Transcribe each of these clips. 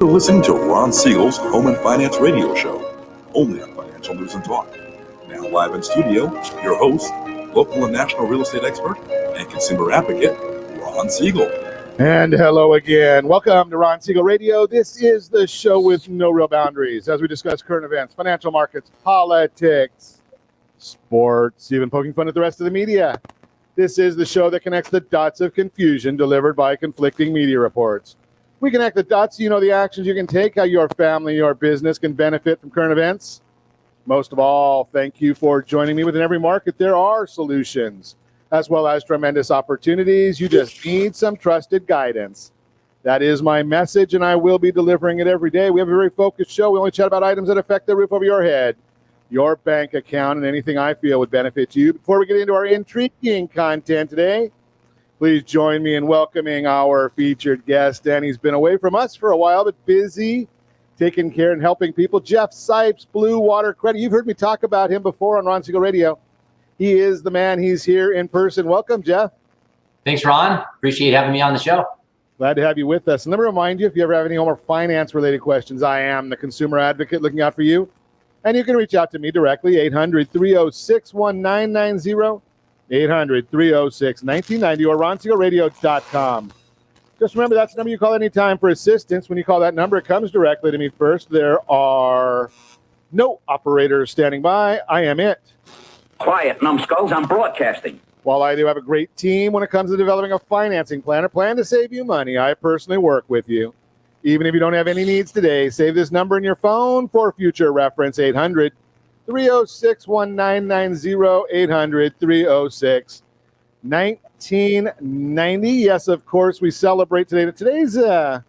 You're listening to Ron Siegel's Home and Finance Radio Show, only on Financial News and Talk. Now live in studio, your host, local and national real estate expert and consumer advocate, Ron Siegel. And hello again. Welcome to Ron Siegel Radio. This is the show with no real boundaries as we discuss current events, financial markets, politics, sports, even poking fun at the rest of the media. This is the show that connects the dots of confusion delivered by conflicting media reports. We connect the dots so you know the actions you can take, how your family, your business can benefit from current events. Most of all, thank you for joining me. Within every market, there are solutions, as well as tremendous opportunities. You just need some trusted guidance. That is my message, and I will be delivering it every day. We have a very focused show. We only chat about items that affect the roof over your head, your bank account, and anything I feel would benefit you. Before we get into our intriguing content today, please join me in welcoming our featured guest. And he's been away from us for a while, but busy taking care and helping people. Jeff Sipes, Blue Water Credit. You've heard me talk about him before on Ron Siegel Radio. He is the man. He's here in person. Welcome, Jeff. Thanks, Ron. Appreciate having me on the show. Glad to have you with us. And let me remind you, if you ever have any home or finance-related questions, I am the consumer advocate looking out for you. And you can reach out to me directly, 800-306-1990. 800-306-1990 or ronsiegelradio.com. Just remember, that's the number you call anytime for assistance. When you call that number, it comes directly to me first. There are no operators standing by. I am it. Quiet, numbskulls. I'm broadcasting. While I do have a great team when it comes to developing a financing plan or plan to save you money, I personally work with you. Even if you don't have any needs today, save this number in your phone for future reference, 800-306-1990, 800-306-1990. Yes, of course, we celebrate today. Today's a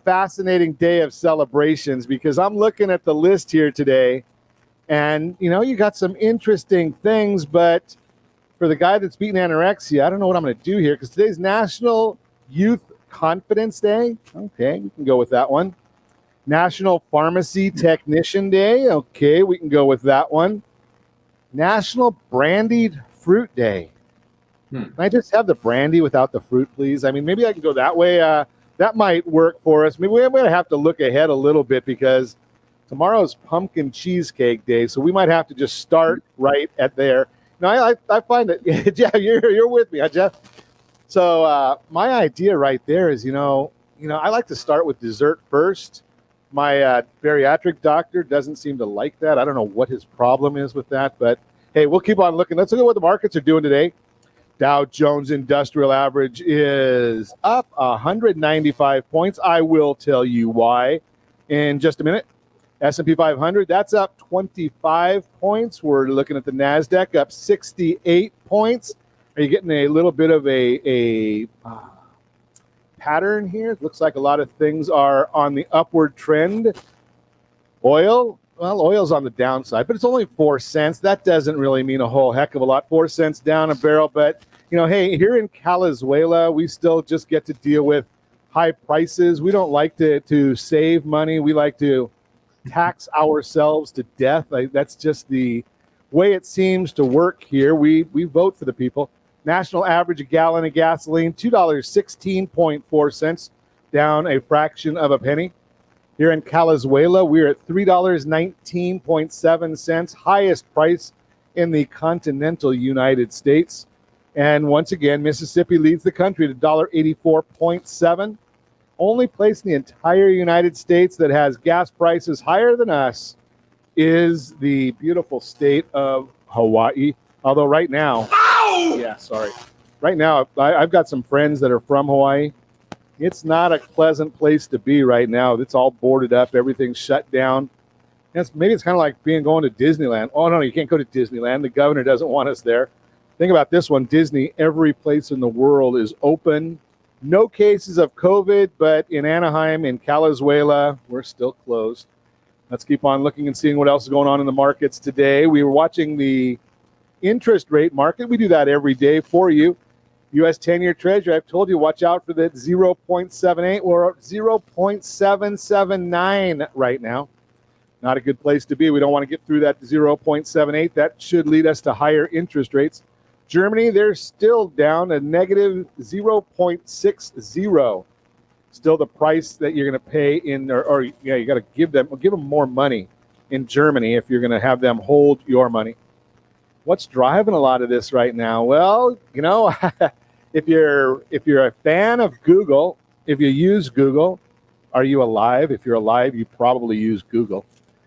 fascinating day of celebrations because I'm looking at the list here today, and, you know, you got some interesting things, but for the guy that's beating anorexia, I don't know what I'm going to do here because today's National Youth Confidence Day. Okay, we can go with that one. National Pharmacy Technician Day. Okay, we can go with that one. National Brandied Fruit Day. Can I just have the brandy without the fruit, please? I mean, maybe I can go that way. That might work for us. Maybe we're going to have to look ahead a little bit because tomorrow's Pumpkin Cheesecake Day, so we might have to just start right at there. Now, I find that, Jeff, you're with me, huh, Jeff? So my idea right there is, you know, I like to start with dessert first. My bariatric doctor doesn't seem to like that. I don't know what his problem is with that, but hey, we'll keep on looking. Let's look at what the markets are doing today. Dow Jones Industrial Average is up 195 points. I will tell you why in just a minute. S&P 500, that's up 25 points. We're looking at the NASDAQ up 68 points. Are you getting a little bit of a pattern here? It looks like a lot of things are on the upward trend. Oil, well, oil's on the downside, but it's only 4 cents. That doesn't really mean a whole heck of a lot. 4 cents down a barrel. But, you know, hey, here in Calizuela, we still just get to deal with high prices. We don't like to save money. We like to tax ourselves to death. That's just the way it seems to work here. We vote for the people. National average a gallon of gasoline, $2.16.4, down a fraction of a penny. Here in Calizuela, we're at $3.19.7, highest price in the continental United States. And once again, Mississippi leads the country at $1.84.7. Only place in the entire United States that has gas prices higher than us is the beautiful state of Hawaii. Although right now, right now, I've got some friends that are from Hawaii. It's not a pleasant place to be right now. It's all boarded up. Everything's shut down. Maybe it's kind of like going to Disneyland. Oh, no, you can't go to Disneyland. The governor doesn't want us there. Think about this one. Disney, every place in the world is open. No cases of COVID, but in Anaheim, in Calizuela, we're still closed. Let's keep on looking and seeing what else is going on in the markets today. We were watching the interest rate market. We do that every day for you. U.S. 10-year Treasury, I've told you, watch out for that 0.78. We're at 0.779 right now. Not a good place to be. We don't want to get through that 0.78. That should lead us to higher interest rates. Germany, they're still down a negative 0.60. still the price that you're going to pay in, or you got to give them more money in Germany if you're going to have them hold your money. What's driving a lot of this right now? Well, if you're a fan of Google, if you use Google, are you alive? If you're alive, you probably use Google,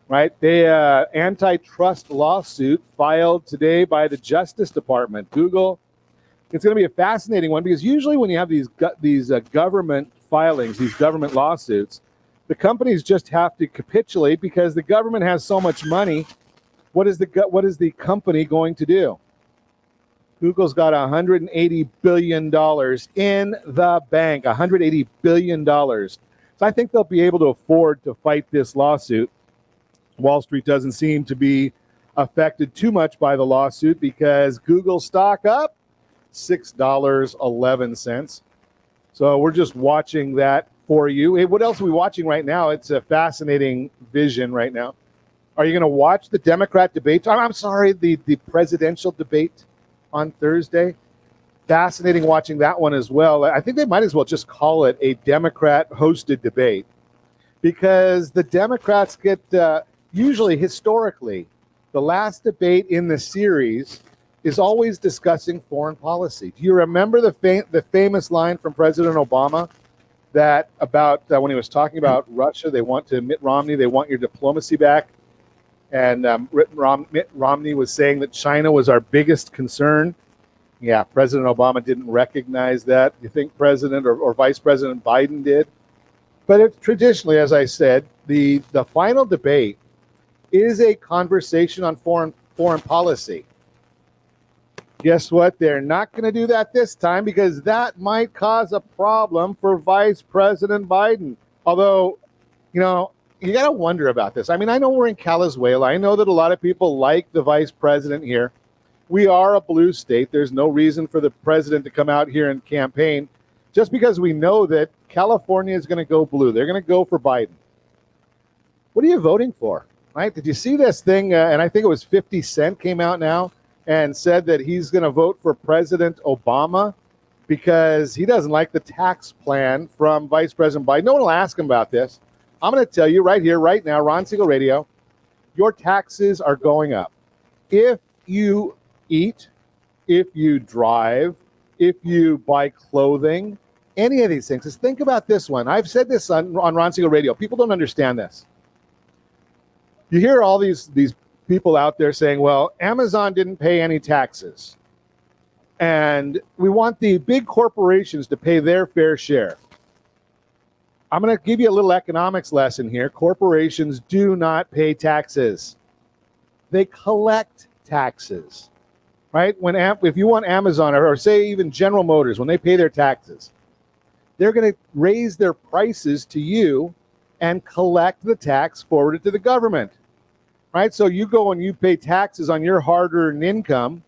right? The antitrust lawsuit filed today by the Justice Department. Google. It's going to be a fascinating one because usually when you have these government filings, these government lawsuits, the companies just have to capitulate because the government has so much money. What is the company going to do? Google's got $180 billion in the bank, $180 billion. So I think they'll be able to afford to fight this lawsuit. Wall Street doesn't seem to be affected too much by the lawsuit because Google stock up $6.11. So we're just watching that for you. Hey, what else are we watching right now? It's a fascinating vision right now. Are you going to watch the Democrat debate? I'm sorry, the presidential debate on Thursday. Fascinating watching that one as well. I think they might as well just call it a Democrat-hosted debate because the Democrats get, usually historically, the last debate in the series is always discussing foreign policy. Do you remember the famous line from President Obama that about when he was talking about Russia, they want to Mitt Romney, they want your diplomacy back. And Mitt Romney was saying that China was our biggest concern. Yeah, President Obama didn't recognize that. You think President or Vice President Biden did? But traditionally, as I said, the final debate is a conversation on foreign policy. Guess what? They're not going to do that this time because that might cause a problem for Vice President Biden. Although, you got to wonder about this. I mean, I know we're in Venezuela. I know that a lot of people like the vice president here. We are a blue state. There's no reason for the president to come out here and campaign just because we know that California is going to go blue. They're going to go for Biden. What are you voting for? Right? Did you see this thing? And I think it was 50 Cent came out now and said that he's going to vote for President Obama because he doesn't like the tax plan from Vice President Biden. No one will ask him about this. I'm going to tell you right here, right now, Ron Siegel Radio, your taxes are going up. If you eat, if you drive, if you buy clothing, any of these things. Just think about this one. I've said this on Ron Siegel Radio. People don't understand this. You hear all these people out there saying, well, Amazon didn't pay any taxes. And we want the big corporations to pay their fair share. I'm going to give you a little economics lesson here. Corporations do not pay taxes. They collect taxes, right? If you want Amazon or say even General Motors, when they pay their taxes, they're going to raise their prices to you and collect the tax forwarded to the government, right? So you go and you pay taxes on your hard-earned income,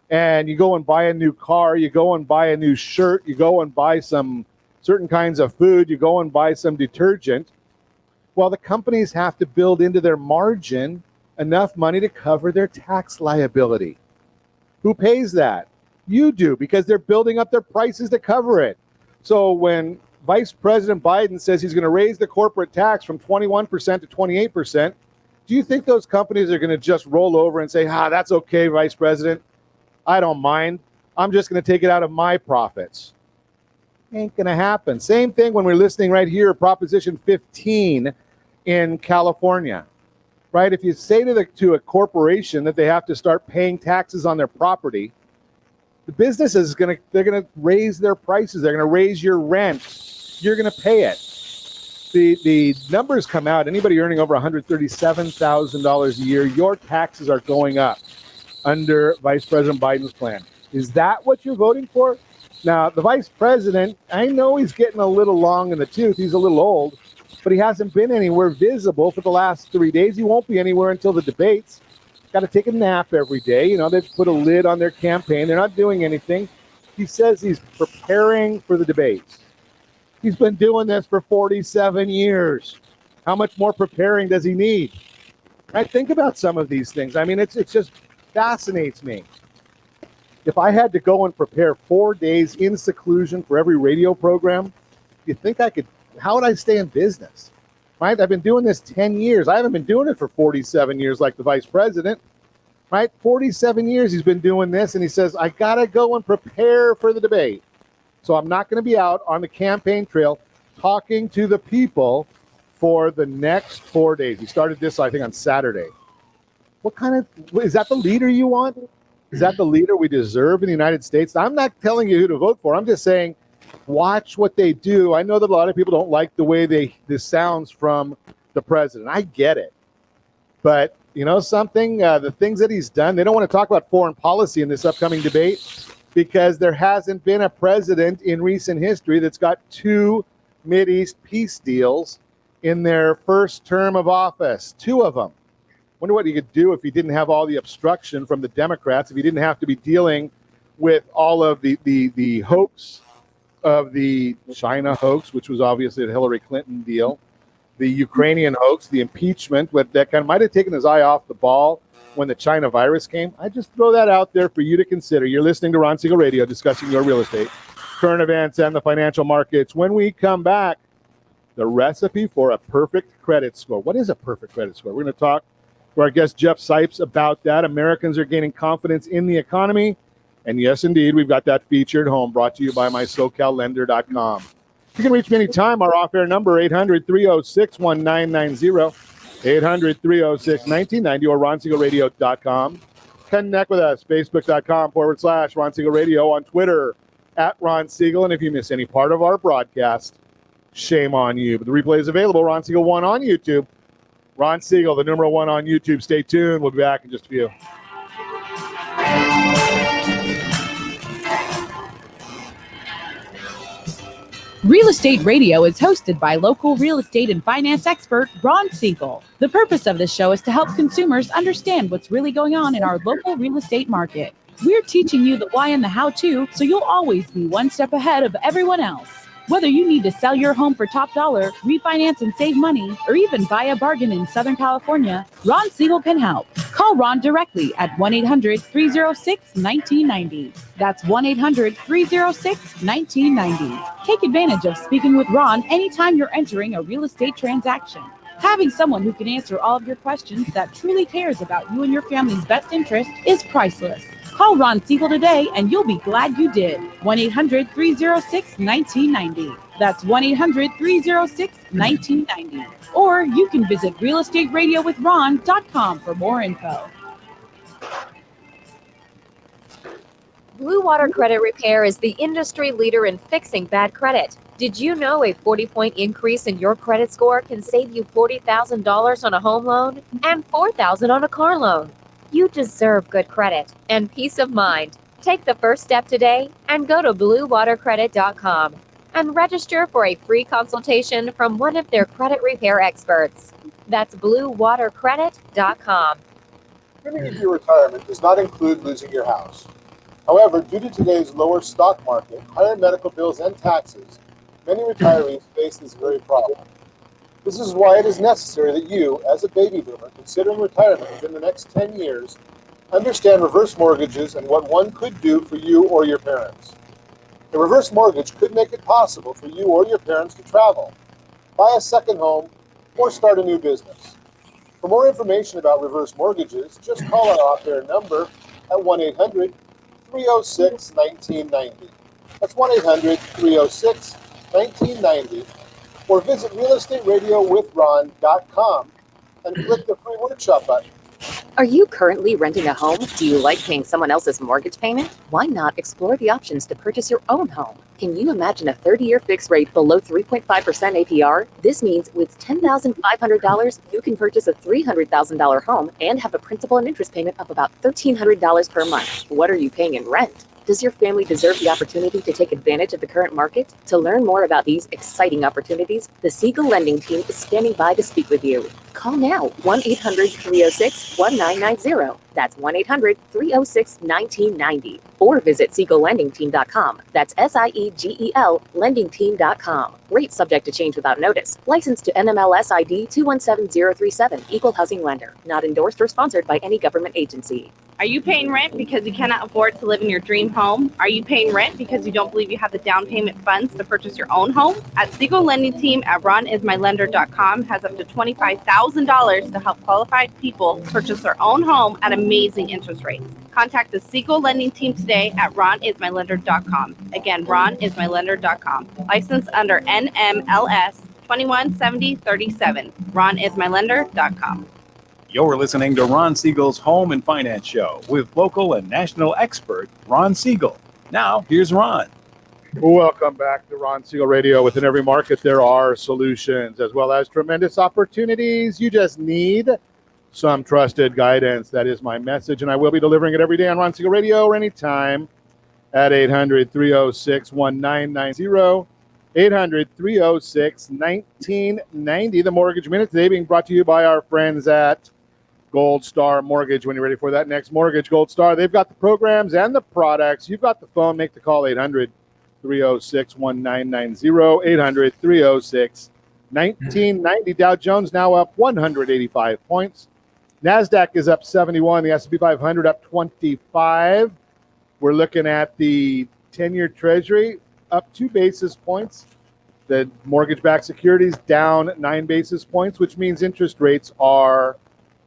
and you go and buy a new car, you go and buy a new shirt, you go and buy some certain kinds of food, you go and buy some detergent. Well, the companies have to build into their margin enough money to cover their tax liability. Who pays that? You do, because they're building up their prices to cover it. So when Vice President Biden says he's going to raise the corporate tax from 21% to 28%, do you think those companies are going to just roll over and say, that's okay, Vice President, I don't mind, I'm just going to take it out of my profits? Ain't going to happen. Same thing when we're listening right here, Proposition 15 in California, right? If you say to a corporation that they have to start paying taxes on their property, the business is they're going to raise their prices. They're going to raise your rent. You're going to pay it. The numbers come out. Anybody earning over $137,000 a year, your taxes are going up under Vice President Biden's plan. Is that what you're voting for? Now, the vice president, I know he's getting a little long in the tooth. He's a little old, but he hasn't been anywhere visible for the last 3 days. He won't be anywhere until the debates. Got to take a nap every day. They've put a lid on their campaign. They're not doing anything. He says he's preparing for the debates. He's been doing this for 47 years. How much more preparing does he need? I think about some of these things. I mean, it just fascinates me. If I had to go and prepare 4 days in seclusion for every radio program, you think I could how would I stay in business? Right? I've been doing this 10 years. I haven't been doing it for 47 years like the vice president. Right? 47 years he's been doing this, and he says, I got to go and prepare for the debate. So I'm not going to be out on the campaign trail talking to the people for the next 4 days. He started this, I think, on Saturday. What kind of, is that the leader you want? Is that the leader we deserve in the United States? I'm not telling you who to vote for. I'm just saying, watch what they do. I know that a lot of people don't like the way this sounds from the president. I get it. But you know something? The things that he's done, they don't want to talk about foreign policy in this upcoming debate because there hasn't been a president in recent history that's got 2 Mideast peace deals in their first term of office. 2 of them. Wonder what he could do if he didn't have all the obstruction from the Democrats, if he didn't have to be dealing with all of the hoax of the China hoax, which was obviously the Hillary Clinton deal, the Ukrainian hoax, the impeachment, that kind of might have taken his eye off the ball when the China virus came. I just throw that out there for you to consider. You're listening to Ron Siegel Radio, discussing your real estate, current events, and the financial markets. When we come back, the recipe for a perfect credit score. What is a perfect credit score? We're going to talk to our guest Jeff Sipes about that. Americans are gaining confidence in the economy. And yes, indeed, we've got that featured home brought to you by mysocallender.com. You can reach me anytime. Our off-air number, 800-306-1990, 800-306-1990, or ronsiegelradio.com. Connect with us, facebook.com/Ron Siegel Radio, on Twitter, @Ron Siegel. And if you miss any part of our broadcast, shame on you. But the replay is available, Ron Siegel 1 on YouTube. Ron Siegel, the number 1 on YouTube. Stay tuned. We'll be back in just a few. Real Estate Radio is hosted by local real estate and finance expert Ron Siegel. The purpose of this show is to help consumers understand what's really going on in our local real estate market. We're teaching you the why and the how-to, so you'll always be one step ahead of everyone else. Whether you need to sell your home for top dollar, refinance and save money, or even buy a bargain in Southern California, Ron Siegel can help. Call Ron directly at 1-800-306-1990. That's 1-800-306-1990. Take advantage of speaking with Ron anytime you're entering a real estate transaction. Having someone who can answer all of your questions that truly cares about you and your family's best interest is priceless. Call Ron Siegel today and you'll be glad you did. 1-800-306-1990. That's 1-800-306-1990. Or you can visit realestateradio.com for more info. Blue Water Credit Repair is the industry leader in fixing bad credit. Did you know a 40-point increase in your credit score can save you $40,000 on a home loan and $4,000 on a car loan? You deserve good credit and peace of mind. Take the first step today and go to bluewatercredit.com and register for a free consultation from one of their credit repair experts. That's bluewatercredit.com. Trimming of your retirement does not include losing your house. However, due to today's lower stock market, higher medical bills, and taxes, many retirees face this very problem. This is why it is necessary that you, as a baby boomer considering retirement within the next 10 years, understand reverse mortgages and what one could do for you or your parents. A reverse mortgage could make it possible for you or your parents to travel, buy a second home, or start a new business. For more information about reverse mortgages, just call our off-air number at 1-800-306-1990. That's 1-800-306-1990. Or visit realestateradio.com and click the free workshop button. Are you currently renting a home? Do you like paying someone else's mortgage payment? Why not explore the options to purchase your own home? Can you imagine a 30-year fixed rate below 3.5% APR? This means with $10,500, you can purchase a $300,000 home and have a principal and interest payment of about $1,300 per month. What are you paying in rent? Does your family deserve the opportunity to take advantage of the current market? To learn more about these exciting opportunities, the Siegel Lending Team is standing by to speak with you. Call now, 1-800-306-1990. That's 1-800-306-1990. Or visit SiegelLendingTeam.com. That's SIEGEL LendingTeam.com. Rates subject to change without notice. Licensed to NMLS ID 217037. Equal housing lender. Not endorsed or sponsored by any government agency. Are you paying rent because you cannot afford to live in your dream home? Are you paying rent because you don't believe you have the down payment funds to purchase your own home? At Siegel Lending Team at ronismylender.com has up to $25,000 to help qualified people purchase their own home at amazing interest rates. Contact the Siegel Lending Team today at ronismylender.com. Again, ronismylender.com. Licensed under NMLS 217037. ronismylender.com. You're listening to Ron Siegel's Home and Finance Show with local and national expert Ron Siegel. Now, here's Ron. Welcome back to Ron Siegel Radio. Within every market, there are solutions as well as tremendous opportunities. You just need some trusted guidance. That is my message, and I will be delivering it every day on Ron Siegel Radio or anytime at 800-306-1990. 800-306-1990. The Mortgage Minute today being brought to you by our friends at Gold Star Mortgage. When you're ready for that next mortgage, Gold Star, they've got the programs and the products. You've got the phone. Make the call, 800-306-1990. 800-306-1990. Dow Jones now up 185 points. NASDAQ is up 71. The S&P 500 up 25. We're looking at the 10-year Treasury up 2 basis points. The mortgage-backed securities down 9 basis points, which means interest rates are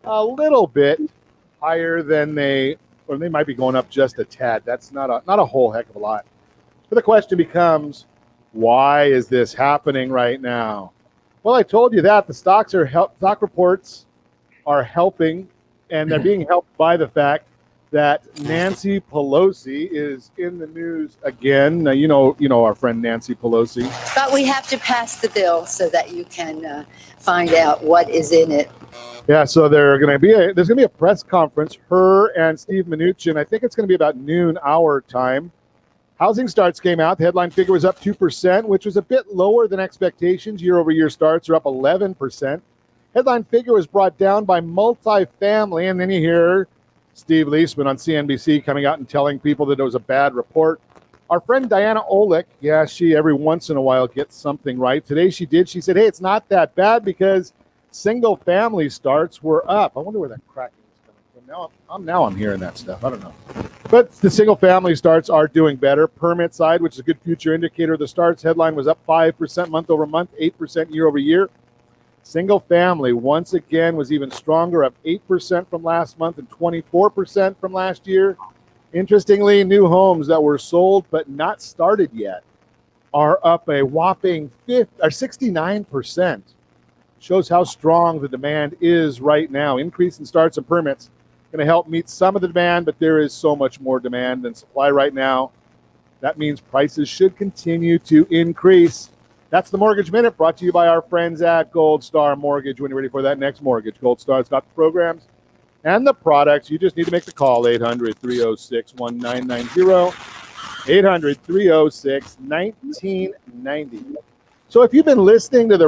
a little bit higher than they might be going up just a tad. That's not a whole heck of a lot. But the question becomes, why is this happening right now? Well, I told you that the stock reports are helping, and they're being helped by the fact that Nancy Pelosi is in the news again. Now, you know our friend Nancy Pelosi. But we have to pass the bill so that you can find out what is in it. Yeah, so there's going to be a press conference. Her and Steve Mnuchin. I think it's going to be about noon our time. Housing starts came out. The headline figure was up 2%, which was a bit lower than expectations. Year-over-year starts are up 11%. Headline figure was brought down by multifamily, and then you hear Steve Leisman on CNBC coming out and telling people that it was a bad report. Our friend Diana Olick, yeah, she every once in a while gets something right. Today she did. She said, hey, it's not that bad because single family starts were up. I wonder where that cracking is coming from. Now I'm hearing that stuff. I don't know. But the single family starts are doing better. Permit side, which is a good future indicator of the starts, headline was up 5% month over month, 8% year over year. Single family, once again, was even stronger, up 8% from last month and 24% from last year. Interestingly, new homes that were sold but not started yet are up a whopping 69%. Shows how strong the demand is right now. Increase in starts and permits going to help meet some of the demand, but there is so much more demand than supply right now. That means prices should continue to increase. That's the Mortgage Minute, brought to you by our friends at Gold Star Mortgage. When you're ready for that next mortgage, Gold Star's got the programs and the products. You just need to make the call, 800-306-1990. 800-306-1990. So if you've been listening to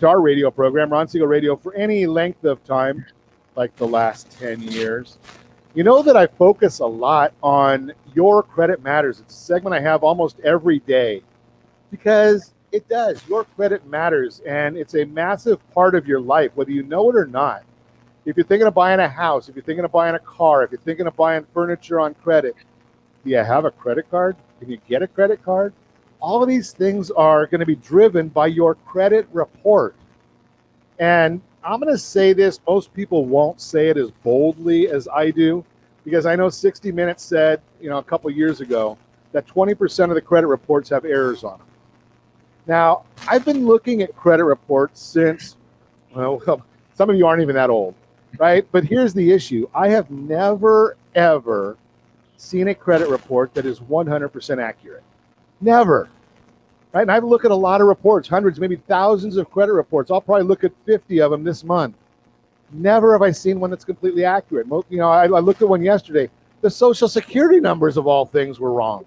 our radio program, Ron Siegel Radio, for any length of time, like the last 10 years, you know that I focus a lot on Your Credit Matters. It's a segment I have almost every day because it does. Your credit matters, and it's a massive part of your life, whether you know it or not. If you're thinking of buying a house, if you're thinking of buying a car, if you're thinking of buying furniture on credit, do you have a credit card? Can you get a credit card? All of these things are going to be driven by your credit report. And I'm going to say this. Most people won't say it as boldly as I do, because I know 60 Minutes said, a couple years ago that 20% of the credit reports have errors on them. Now, I've been looking at credit reports since, well, some of you aren't even that old, right? But here's the issue. I have never, ever seen a credit report that is 100% accurate. Never. Right? And I've looked at a lot of reports, hundreds, maybe thousands of credit reports. I'll probably look at 50 of them this month. Never have I seen one that's completely accurate. I looked at one yesterday. The Social Security numbers of all things were wrong.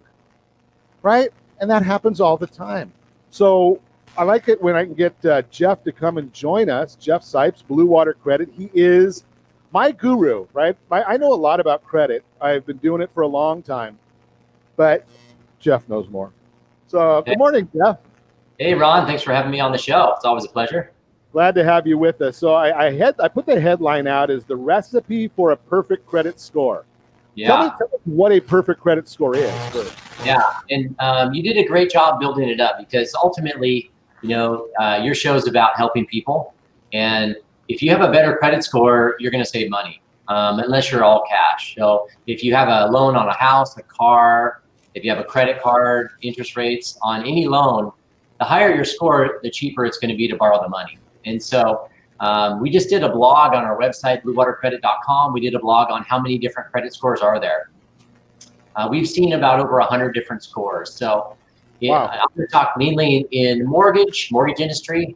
Right? And that happens all the time. So I like it when I can get Jeff to come and join us. Jeff Sipes, Blue Water Credit. He is my guru, right? I know a lot about credit. I've been doing it for a long time, but Jeff knows more. So good morning, Jeff. Hey, Ron. Thanks for having me on the show. It's always a pleasure. Glad to have you with us. So I put the headline out as the recipe for a perfect credit score. Yeah. Tell me what a perfect credit score is first. Yeah, and you did a great job building it up because ultimately, your show is about helping people. And if you have a better credit score, you're going to save money, unless you're all cash. So if you have a loan on a house, a car, if you have a credit card, interest rates on any loan, the higher your score, the cheaper it's going to be to borrow the money. And so we just did a blog on our website, bluewatercredit.com. We did a blog on how many different credit scores are there. We've seen about over 100 different scores. So Wow. I'm going to talk mainly in mortgage industry.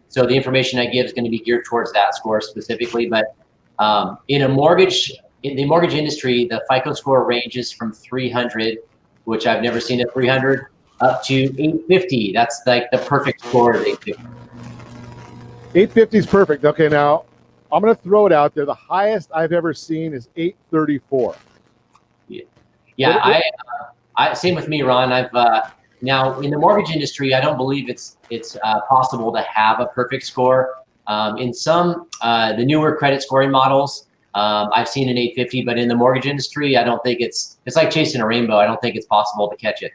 So the information I give is going to be geared towards that score specifically. But in the mortgage industry, the FICO score ranges from 300, which I've never seen at 300, up to 850. That's like the perfect score is 850. 850 is perfect. Okay, now I'm going to throw it out there. The highest I've ever seen is 834. Yeah, I same with me, Ron. I've now in the mortgage industry, I don't believe it's possible to have a perfect score. In some the newer credit scoring models, I've seen an 850, but in the mortgage industry, I don't think it's like chasing a rainbow. I don't think it's possible to catch it.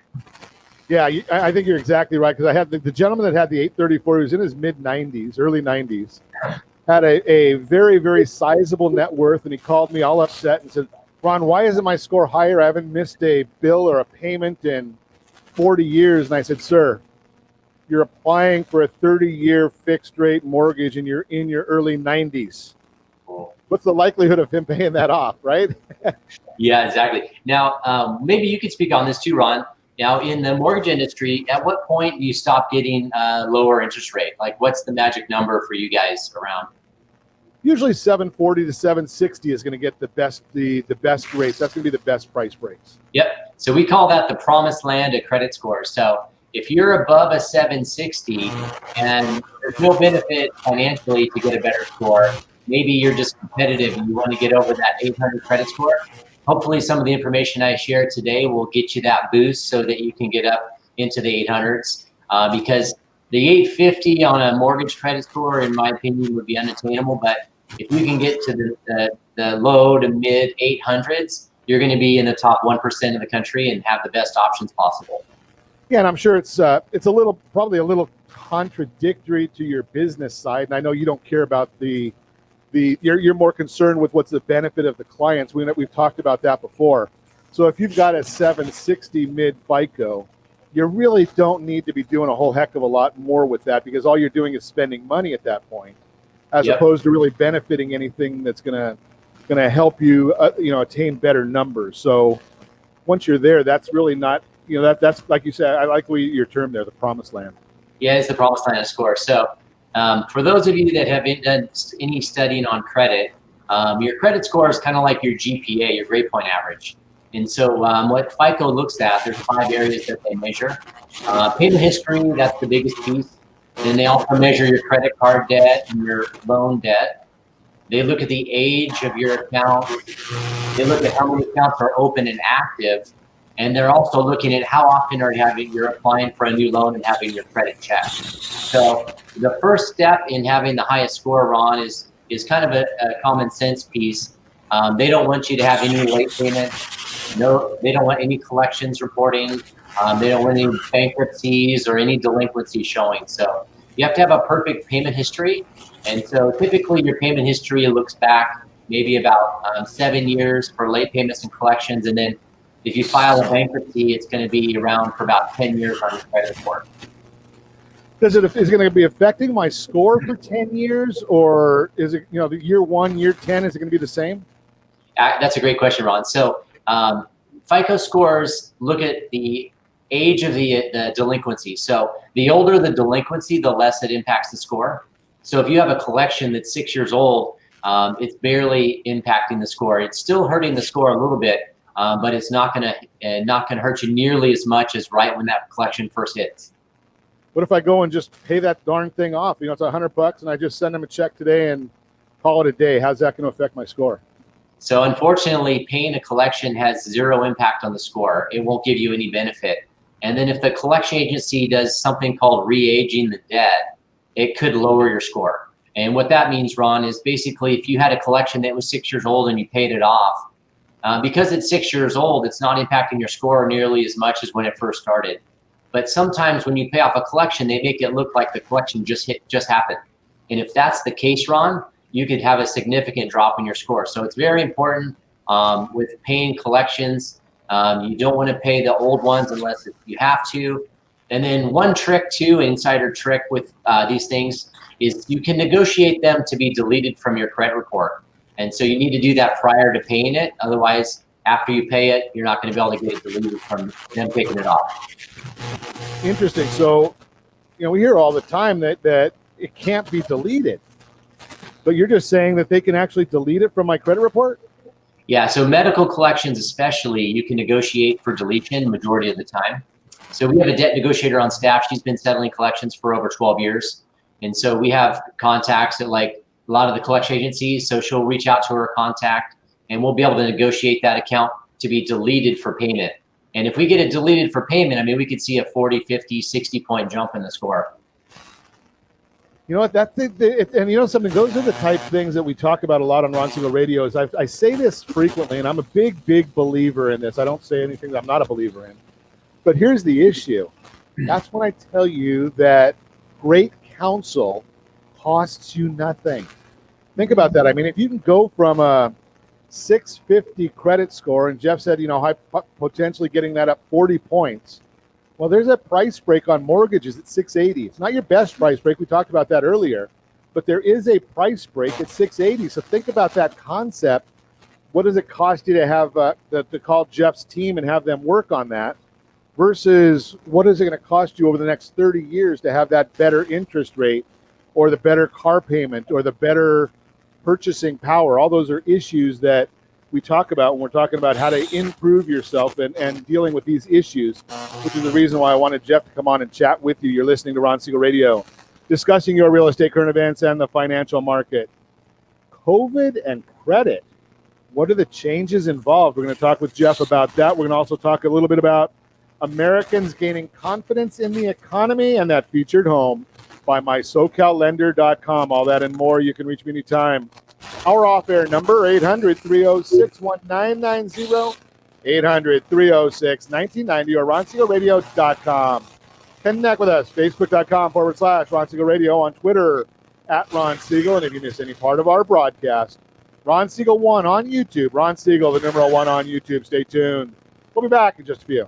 Yeah, I think you're exactly right, because I had the gentleman that had the 834, who was in his mid-90s, early 90s, had a very, very sizable net worth, and he called me all upset and said, Ron, why isn't my score higher? I haven't missed a bill or a payment in 40 years. And I said, sir, you're applying for a 30-year fixed rate mortgage and you're in your early 90s. What's the likelihood of him paying that off, right? Yeah, exactly. Now, maybe you could speak on this too, Ron. Now, in the mortgage industry, at what point do you stop getting lower interest rate? Like, what's the magic number for you guys around? Usually 740 to 760 is going to get the best rates. That's going to be the best price breaks. Yep. So we call that the promised land of credit score. So if you're above a 760 and there's no benefit financially to get a better score, maybe you're just competitive and you want to get over that 800 credit score. Hopefully some of the information I share today will get you that boost so that you can get up into the 800s, because the 850 on a mortgage credit score, in my opinion, would be unattainable. But if you can get to the low to mid 800s, you're going to be in the top 1% of the country and have the best options possible. Yeah, and I'm sure it's probably a little contradictory to your business side. And I know you don't care about you're more concerned with what's the benefit of the clients. We've talked about that before. So if you've got a 760 mid FICO, you really don't need to be doing a whole heck of a lot more with that, because all you're doing is spending money at that point, as opposed to really benefiting anything that's gonna help you attain better numbers. So once you're there, that's really not, that's like you said, I like your term there, the promised land. Yeah, it's the promised land of score. So for those of you that haven't done any studying on credit, your credit score is kind of like your GPA, your grade point average. And so what FICO looks at, there's 5 areas that they measure. Payment history, that's the biggest piece. Then they also measure your credit card debt and your loan debt. They look at the age of your account. They look at how many accounts are open and active. And they're also looking at how often you're applying for a new loan and having your credit checked. So the first step in having the highest score, Ron, is kind of a common sense piece. They don't want you to have any late payment. No, they don't want any collections reporting. They don't want any bankruptcies or any delinquency showing. So you have to have a perfect payment history. And so typically your payment history looks back maybe about 7 years for late payments and collections. And then if you file a bankruptcy, it's going to be around for about 10 years on your credit report. Is it going to be affecting my score for 10 years, or is it, the year 1, year 10, is it going to be the same? That's a great question, Ron. So FICO scores look at the age of the delinquency. So the older the delinquency, the less it impacts the score. So if you have a collection that's 6 years old, it's barely impacting the score. It's still hurting the score a little bit, but it's not going to hurt you nearly as much as right when that collection first hits. What if I go and just pay that darn thing off? It's $100 and I just send them a check today and call it a day. How's that going to affect my score? So unfortunately, paying a collection has zero impact on the score. It won't give you any benefit. And then if the collection agency does something called re-aging the debt, it could lower your score. And what that means, Ron, is basically if you had a collection that was 6 years old and you paid it off, because it's 6 years old, it's not impacting your score nearly as much as when it first started. But sometimes when you pay off a collection, they make it look like the collection just happened. And if that's the case, Ron, you could have a significant drop in your score. So it's very important with paying collections. You don't want to pay the old ones unless you have to. And then one trick too, insider trick with these things, is you can negotiate them to be deleted from your credit report. And so you need to do that prior to paying it. Otherwise, after you pay it, you're not going to be able to get it deleted from them taking it off. Interesting. So, we hear all the time that it can't be deleted. But you're just saying that they can actually delete it from my credit report? Yeah, so medical collections especially, you can negotiate for deletion majority of the time. So we have a debt negotiator on staff. She's been settling collections for over 12 years. And so we have contacts at like a lot of the collection agencies. So she'll reach out to her contact and we'll be able to negotiate that account to be deleted for payment. And if we get it deleted for payment, I mean, we could see a 40, 50, 60 point jump in the score. You know what? And something, those are the type of things that we talk about a lot on Ron Siegel Radio. Is I say this frequently, and I'm a big, big believer in this. I don't say anything that I'm not a believer in. But here's the issue. That's when I tell you that great counsel costs you nothing. Think about that. I mean, if you can go from a 650 credit score, and Jeff said, potentially getting that up 40 points. Well, there's a price break on mortgages at 680. It's not your best price break. We talked about that earlier, but there is a price break at 680. So think about that concept. What does it cost you to have to call Jeff's team and have them work on that versus what is it going to cost you over the next 30 years to have that better interest rate or the better car payment or the better purchasing power? All those are issues that we talk about when we're talking about how to improve yourself and dealing with these issues, which is the reason why I wanted Jeff to come on and chat with you. You're listening to Ron Siegel Radio, discussing your real estate current events and the financial market. COVID and credit, what are the changes involved? We're going to talk with Jeff about that. We're going to also talk a little bit about Americans gaining confidence in the economy and that featured home by mysocallender.com. All that and more. You can reach me anytime. Our off-air number, 800-306-1990, 800-306-1990, or RonSiegelRadio.com. Connect with us, Facebook.com/Ron Siegel Radio, on Twitter @Ron Siegel. And if you miss any part of our broadcast, Ron Siegel 1 on YouTube. Ron Siegel, the number 1 on YouTube. Stay tuned. We'll be back in just a few.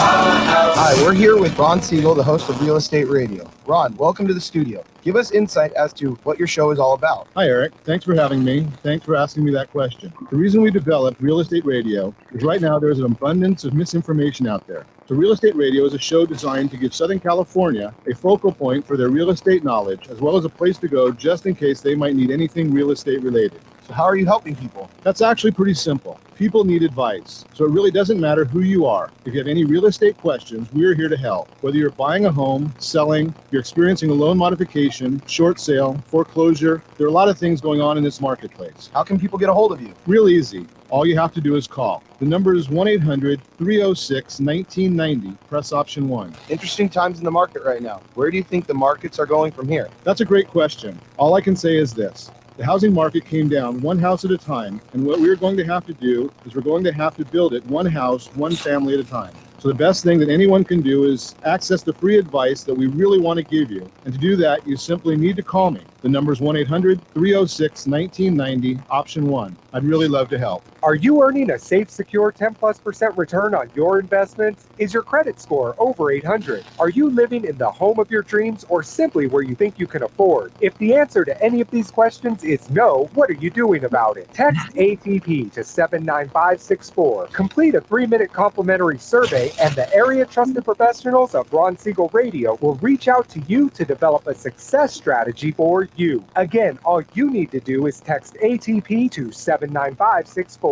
Hi, we're here with Ron Siegel, the host of Real Estate Radio. Ron, welcome to the studio. Give us insight as to what your show is all about. Hi, Eric. Thanks for having me. Thanks for asking me that question. The reason we developed Real Estate Radio is right now there's an abundance of misinformation out there. So Real Estate Radio is a show designed to give Southern California a focal point for their real estate knowledge, as well as a place to go just in case they might need anything real estate related. So how are you helping people? That's actually pretty simple. People need advice. So it really doesn't matter who you are. If you have any real estate questions, we're here to help. Whether you're buying a home, selling, you're experiencing a loan modification, short sale, foreclosure, there are a lot of things going on in this marketplace. How can people get a hold of you? Real easy. All you have to do is call. The number is 1-800-306-1990. Press option 1. Interesting times in the market right now. Where do you think the markets are going from here? That's a great question. All I can say is this. The housing market came down one house at a time, and what we're going to have to do is we're going to have to build it one house, one family at a time. So the best thing that anyone can do is access the free advice that we really want to give you. And to do that, you simply need to call me. The number is 1-800-306-1990, option 1. I'd really love to help. Are you earning a safe, secure 10+% return on your investments? Is your credit score over 800? Are you living in the home of your dreams or simply where you think you can afford? If the answer to any of these questions is no, what are you doing about it? Text ATP to 79564. Complete a 3-minute complimentary survey and the area trusted professionals of Ron Siegel Radio will reach out to you to develop a success strategy for you. Again, all you need to do is text ATP to 79564.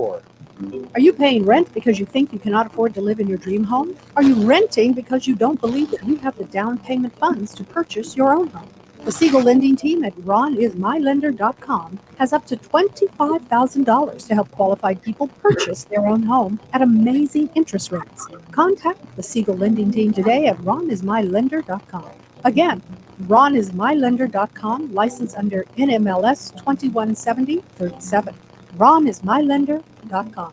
Are you paying rent because you think you cannot afford to live in your dream home? Are you renting because you don't believe that you have the down payment funds to purchase your own home? The Siegel lending team at ronismylender.com has up to $25,000 to help qualified people purchase their own home at amazing interest rates. Contact the Siegel lending team today at ronismylender.com. Again, ronismylender.com, license under NMLS 217037. ronismylender.com.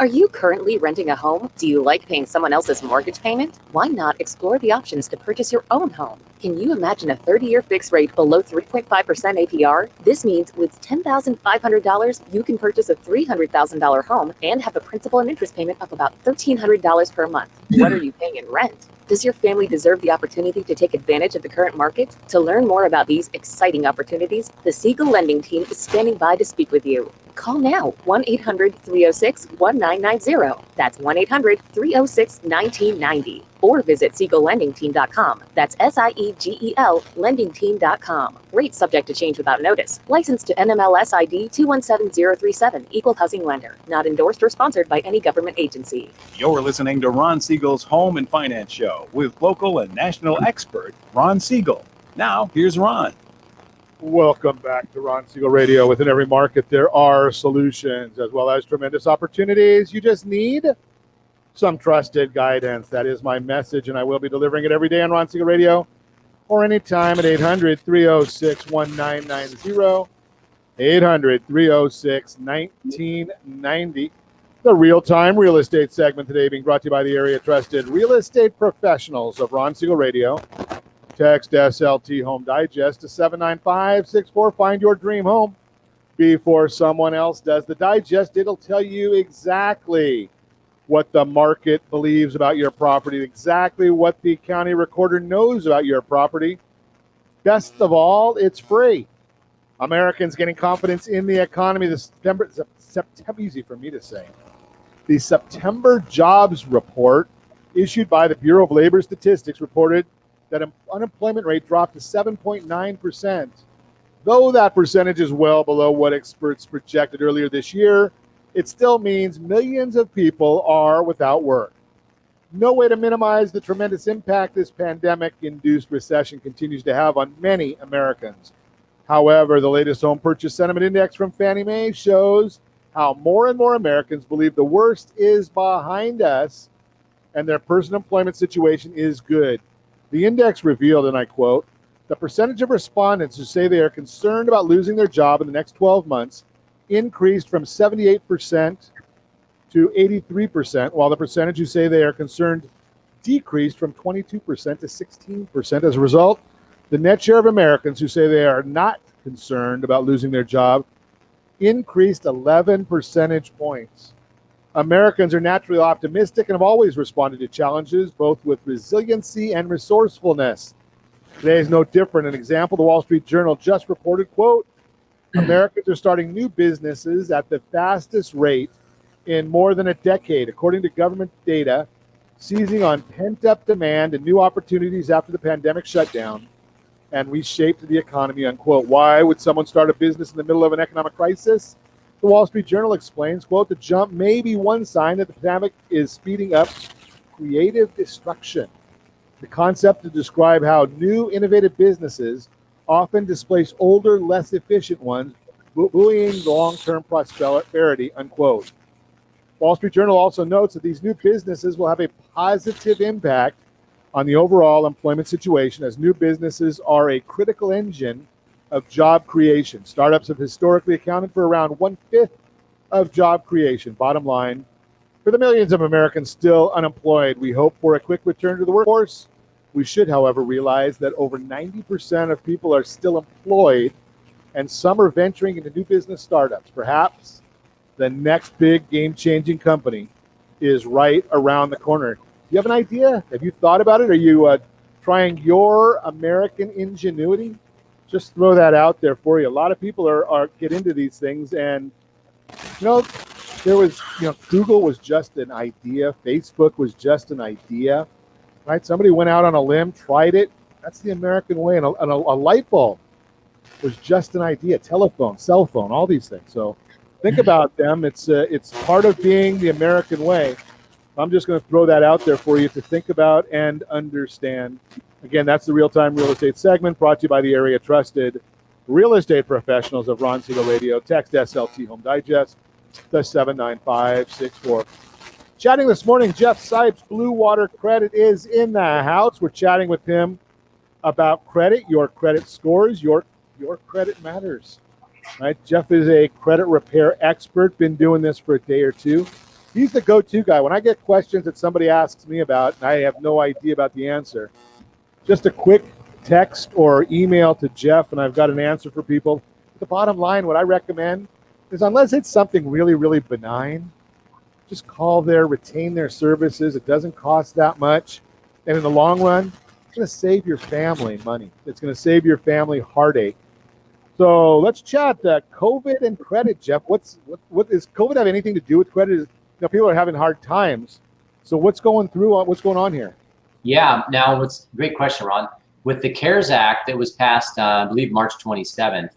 Are you currently renting a home? Do you like paying someone else's mortgage payment? Why not explore the options to purchase your own home? Can you imagine a 30-year fixed rate below 3.5% APR? This means with $10,500, you can purchase a $300,000 home and have a principal and interest payment of about $1,300 per month. What are you paying in rent? Does your family deserve the opportunity to take advantage of the current market? To learn more about these exciting opportunities, the Siegel Lending Team is standing by to speak with you. Call now, 1-800-306-1990. That's 1-800-306-1990. Or visit SiegelLendingTeam.com. That's SIEGEL LendingTeam.com. Rates subject to change without notice. Licensed to NMLS ID 217037. Equal housing lender. Not endorsed or sponsored by any government agency. You're listening to Ron Siegel's Home and Finance Show with local and national expert Ron Siegel. Now, here's Ron. Welcome back to Ron Siegel Radio. Within every market, there are solutions as well as tremendous opportunities. You just need some trusted guidance. That is my message, and I will be delivering it every day on Ron Siegel Radio or anytime at 800-306-1990, 800-306-1990. The real-time real estate segment today being brought to you by the area trusted real estate professionals of Ron Siegel Radio. Text SLT Home Digest to 79564. Find your dream home before someone else does. The digest, it'll tell you exactly what the market believes about your property, exactly what the county recorder knows about your property. Best of all, it's free. Americans getting confidence in the economy. The September, easy for me to say. The September jobs report issued by the Bureau of Labor Statistics reported that unemployment rate dropped to 7.9%. Though that percentage is well below what experts projected earlier this year, it still means millions of people are without work. No way to minimize the tremendous impact this pandemic-induced recession continues to have on many Americans. However, the latest Home Purchase Sentiment Index from Fannie Mae shows how more and more Americans believe the worst is behind us and their personal employment situation is good. The index revealed, and I quote, the percentage of respondents who say they are concerned about losing their job in the next 12 months increased from 78% to 83%, while the percentage who say they are concerned decreased from 22% to 16%. As a result, the net share of Americans who say they are not concerned about losing their job increased 11 percentage points. Americans are naturally optimistic and have always responded to challenges, both with resiliency and resourcefulness. Today is no different. An example, the Wall Street Journal just reported, quote, Americans are starting new businesses at the fastest rate in more than a decade, according to government data, seizing on pent-up demand and new opportunities after the pandemic shutdown and reshaped the economy, unquote. Why would someone start a business in the middle of an economic crisis? The Wall Street Journal explains, quote, the jump may be one sign that the pandemic is speeding up creative destruction. The concept to describe how new innovative businesses often displace older, less efficient ones, buoying the long-term prosperity, unquote. Wall Street Journal also notes that these new businesses will have a positive impact on the overall employment situation, as new businesses are a critical engine of job creation. Startups have historically accounted for around 1/5 of job creation. Bottom line, for the millions of Americans still unemployed, we hope for a quick return to the workforce. We should, however, realize that over 90% of people are still employed, and some are venturing into new business startups. Perhaps the next big game-changing company is right around the corner. Do you have an idea? Have you thought about it? Are you trying your American ingenuity? Just throw that out there for you. A lot of people are get into these things, and Google was just an idea. Facebook was just an idea, right? Somebody went out on a limb, tried it. That's the American way. And a light bulb was just an idea. Telephone, cell phone, all these things. So think about them. It's part of being the American way. I'm just going to throw that out there for you to think about and understand. Again, that's the real-time real estate segment brought to you by the area trusted real estate professionals of Ron Siegel Radio. Text SLT Home Digest to 79564. Chatting this morning, Jeff Sipes, Blue Water Credit, is in the house. We're chatting with him about credit, your credit scores, your credit matters. Right? Jeff is a credit repair expert, been doing this for a day or two. He's the go-to guy. When I get questions that somebody asks me about and I have no idea about the answer, just a quick text or email to Jeff and I've got an answer for people. The bottom line, what I recommend is, unless it's something really, really benign, just call there, retain their services. It doesn't cost that much. And in the long run, it's going to save your family money. It's going to save your family heartache. So let's chat COVID and credit, Jeff. What does COVID have anything to do with credit? You know, people are having hard times. So what's going on here? Yeah, now great question, Ron. With the CARES Act that was passed, I believe March 27th,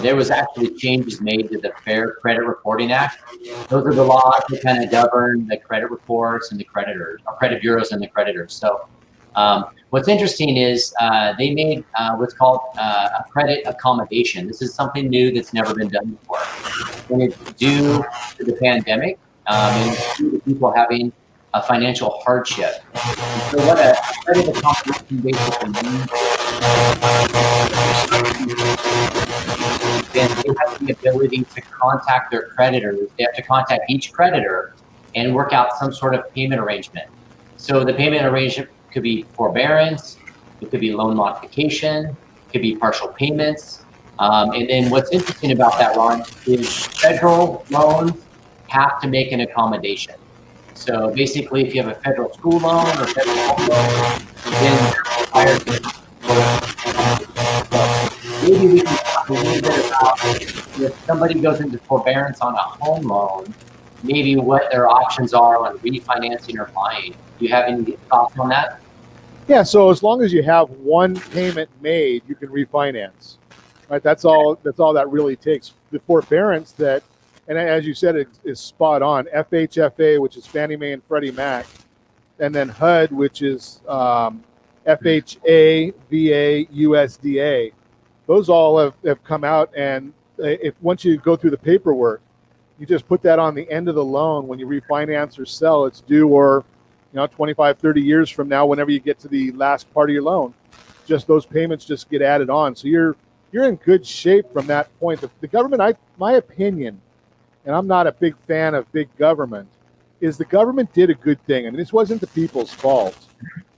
there was actually changes made to the Fair Credit Reporting Act. Those are the laws that kind of govern the credit reports and the creditors, or credit bureaus and the creditors. So what's interesting is they made what's called a credit accommodation. This is something new that's never been done before. And it's due to the pandemic and due to people having a financial hardship. And so what a credit accommodation basically means, then they have the ability to contact their creditors. They have to contact each creditor and work out some sort of payment arrangement. So the payment arrangement could be forbearance, it could be loan modification, it could be partial payments. And then what's interesting about that, Ron, is federal loans have to make an accommodation. So basically, if you have a federal school loan or federal home loan, then you're required to. Maybe we can talk a little bit about if somebody goes into forbearance on a home loan, maybe what their options are on refinancing or buying. Do you have any thoughts on that? Yeah, so as long as you have one payment made, you can refinance. Right? That's all that really takes. The forbearance that, and as you said, it is spot on. FHFA, which is Fannie Mae and Freddie Mac, and then HUD, which is FHA, VA, USDA. Those all have come out, and if once you go through the paperwork, you just put that on the end of the loan when you refinance or sell. It's due, or 25, 30 years from now, whenever you get to the last part of your loan, just those payments just get added on. So you're in good shape from that point. The government, my opinion, and I'm not a big fan of big government, is the government did a good thing. I mean, this wasn't the people's fault.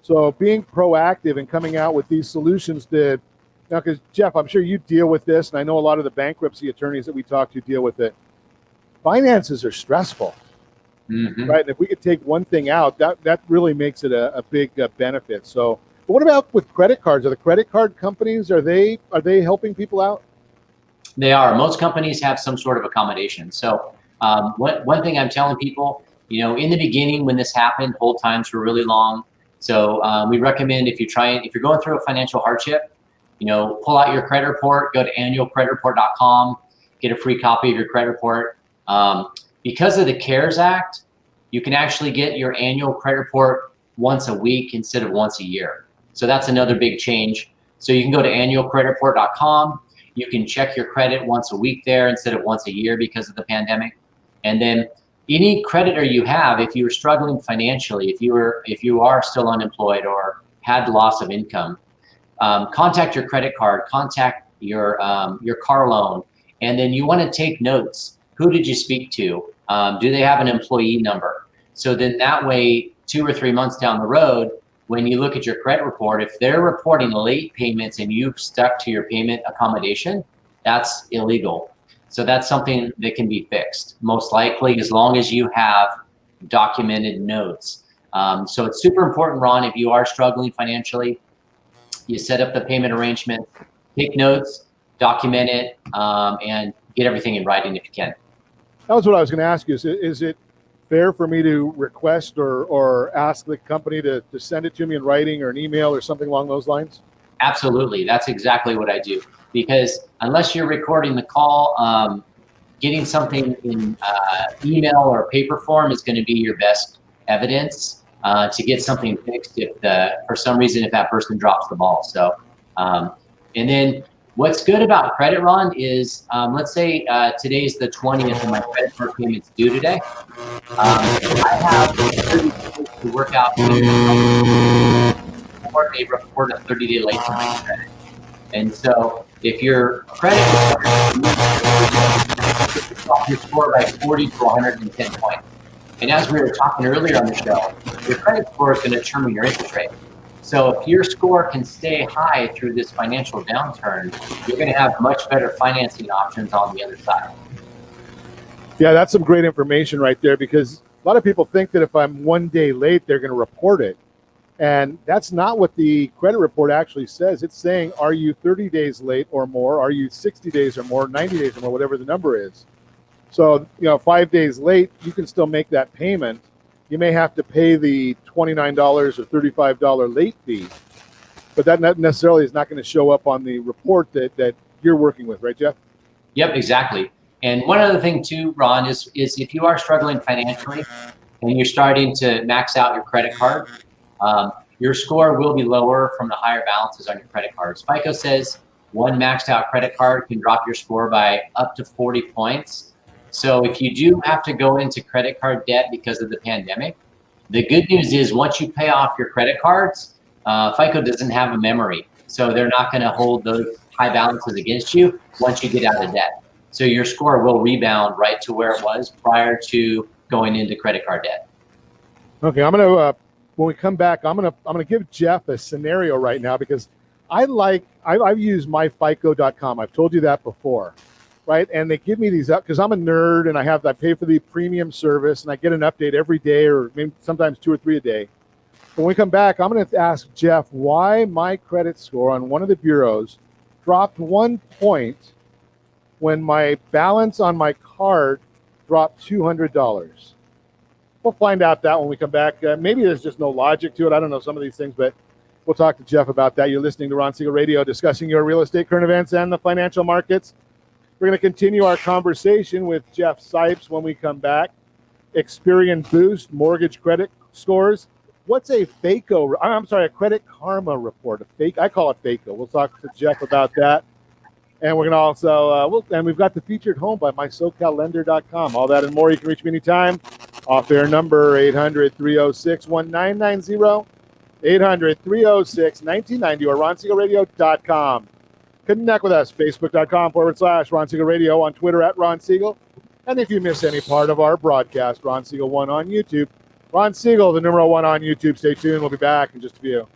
So being proactive and coming out with these solutions to, because Jeff, I'm sure you deal with this, and I know a lot of the bankruptcy attorneys that we talk to deal with it. Finances are stressful, right? And if we could take one thing out, that really makes it a big benefit. So, but what about with credit cards? Are the credit card companies, are they helping people out? They are. Most companies have some sort of accommodation. So one thing I'm telling people, in the beginning when this happened, hold times were really long. So we recommend if you're going through a financial hardship, pull out your credit report, go to annualcreditreport.com, get a free copy of your credit report. Because of the CARES Act, you can actually get your annual credit report once a week instead of once a year. So that's another big change. So you can go to annualcreditreport.com. You can check your credit once a week there instead of once a year because of the pandemic. And then any creditor you have, if you were struggling financially, if you are still unemployed or had loss of income, contact your credit card, contact your car loan, and then you want to take notes. Who did you speak to? Do they have an employee number? So then that way, 2 or 3 months down the road, when you look at your credit report, if they're reporting late payments and you've stuck to your payment accommodation, that's illegal. So that's something that can be fixed, most likely, as long as you have documented notes. So it's super important, Ron, if you are struggling financially, you set up the payment arrangement, take notes, document it, and get everything in writing if you can. That was what I was going to ask you. Is it fair for me to request or ask the company to send it to me in writing or an email or something along those lines? Absolutely. That's exactly what I do. Because unless you're recording the call, getting something in email or paper form is going to be your best evidence. to get something fixed if for some reason if that person drops the ball. So, and then what's good about credit, Ron, is let's say today's the 20th and my credit card payment's due today. I have 30 days to work out before they report a 30-day late to my credit. And so if your credit drop your score by 40 to 110 points. And as we were talking earlier on the show, your credit score is going to determine your interest rate. So if your score can stay high through this financial downturn, you're going to have much better financing options on the other side. Yeah, that's some great information right there, because a lot of people think that if I'm 1 day late, they're going to report it. And that's not what the credit report actually says. It's saying, are you 30 days late or more? Are you 60 days or more, 90 days or more, whatever the number is. So, 5 days late, you can still make that payment. You may have to pay the $29 or $35 late fee, but that necessarily is not going to show up on the report that you're working with, right, Jeff? Yep, exactly. And one other thing too, Ron, is if you are struggling financially and you're starting to max out your credit card, your score will be lower from the higher balances on your credit cards. Fico says one maxed out credit card can drop your score by up to 40 points. So if you do have to go into credit card debt because of the pandemic, the good news is once you pay off your credit cards, Fico doesn't have a memory. So they're not going to hold those high balances against you once you get out of debt. So your score will rebound right to where it was prior to going into credit card debt. Okay, I'm gonna when we come back, I'm gonna give Jeff a scenario right now, because I've used myfico.com. I've told you that before, right? And they give me these up because I'm a nerd and I pay for the premium service and I get an update every day, or maybe sometimes 2 or 3 a day. When we come back, I'm going to ask Jeff why my credit score on one of the bureaus dropped 1 point when my balance on my card dropped $200. We'll find out that when we come back. Maybe there's just no logic to it. I don't know some of these things, but we'll talk to Jeff about that. You're listening to Ron Siegel Radio, discussing your real estate, current events, and the financial markets. We're going to continue our conversation with Jeff Sipes when we come back. Experian Boost, mortgage credit scores. What's a a Credit Karma report? I call it FACO. We'll talk to Jeff about that. And we're going to also, we've got the featured home by mysocallender.com. All that and more. You can reach me anytime. Off-air number 800-306-1990, 800-306-1990, or ronsiegelradio.com. Connect with us, facebook.com/Ron Siegel Radio, on Twitter @Ron Siegel. And if you miss any part of our broadcast, Ron Siegel 1 on YouTube. Ron Siegel, the number 1 on YouTube. Stay tuned. We'll be back in just a few.